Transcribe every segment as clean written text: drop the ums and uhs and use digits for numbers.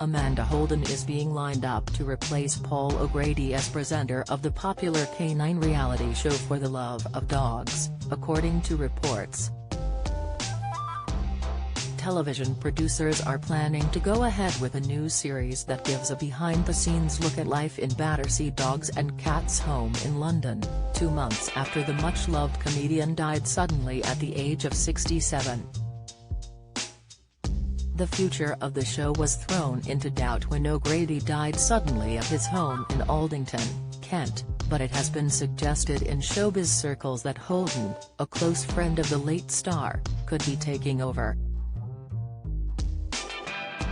Amanda Holden is being lined up to replace Paul O'Grady as presenter of the popular canine reality show For the Love of Dogs, according to reports. Television producers are planning to go ahead with a new series that gives a behind-the-scenes look at life in Battersea Dogs and Cats home in London, 2 months after the much-loved comedian died suddenly at the age of 67. The future of the show was thrown into doubt when O'Grady died suddenly at his home in Aldington, Kent, but it has been suggested in showbiz circles that Holden, a close friend of the late star, could be taking over.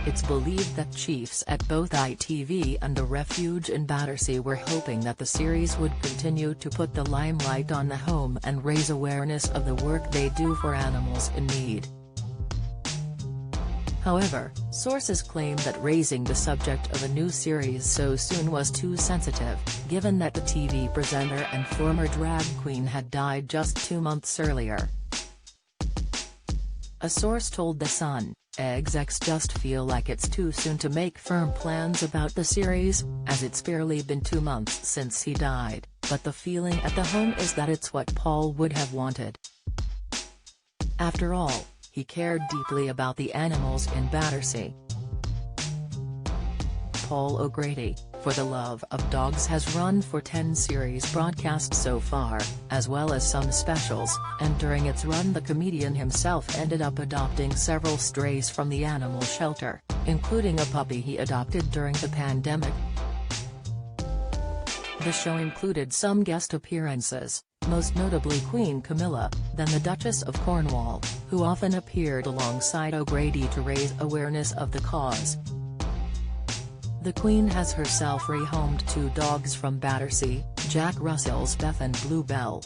It's believed that chiefs at both ITV and the Refuge in Battersea were hoping that the series would continue to put the limelight on the home and raise awareness of the work they do for animals in need. However, sources claim that raising the subject of a new series so soon was too sensitive, given that the TV presenter and former drag queen had died just 2 months earlier. A source told The Sun, "Execs just feel like it's too soon to make firm plans about the series, as it's barely been 2 months since he died, but the feeling at the home is that it's what Paul would have wanted. After all, he cared deeply about the animals in Battersea." Paul O'Grady, For the Love of Dogs has run for 10 series broadcast so far, as well as some specials, and during its run the comedian himself ended up adopting several strays from the animal shelter, including a puppy he adopted during the pandemic. The show included some guest appearances, most notably Queen Camilla, then the Duchess of Cornwall, who often appeared alongside O'Grady to raise awareness of the cause. The Queen has herself rehomed 2 dogs from Battersea, Jack Russell's Beth and Bluebell.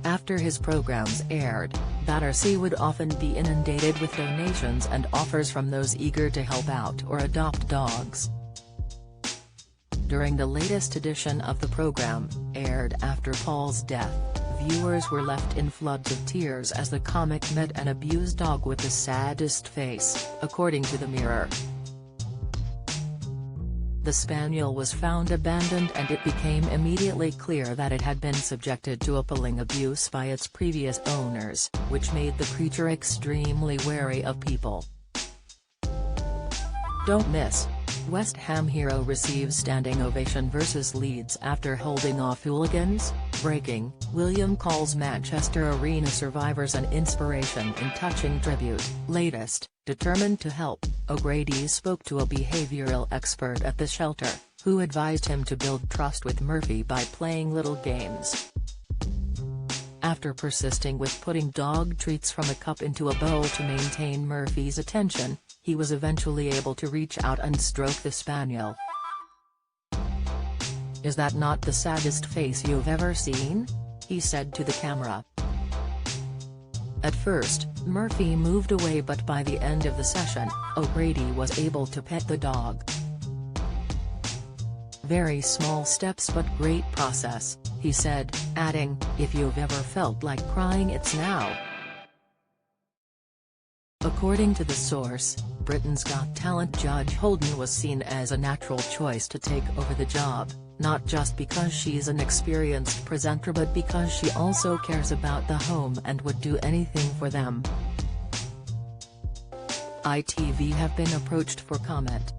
After his programs aired, Battersea would often be inundated with donations and offers from those eager to help out or adopt dogs. During the latest edition of the program, aired after Paul's death, viewers were left in floods of tears as the comic met an abused dog with the saddest face, according to the Mirror. The spaniel was found abandoned and it became immediately clear that it had been subjected to appalling abuse by its previous owners, which made the creature extremely wary of people. Don't miss: West Ham hero receives standing ovation versus Leeds after holding off hooligans. Breaking: William calls Manchester Arena survivors an inspiration in touching tribute. Latest: determined to help, O'Grady spoke to a behavioral expert at the shelter, who advised him to build trust with Murphy by playing little games. After persisting with putting dog treats from a cup into a bowl to maintain Murphy's attention, he was eventually able to reach out and stroke the spaniel. "Is that not the saddest face you've ever seen?" he said to the camera. At first, Murphy moved away, but by the end of the session, O'Grady was able to pet the dog. "Very small steps but great process," he said, adding, "If you've ever felt like crying, it's now." According to the source, Britain's Got Talent judge Holden was seen as a natural choice to take over the job, not just because she's an experienced presenter but because she also cares about the home and would do anything for them. ITV have been approached for comment.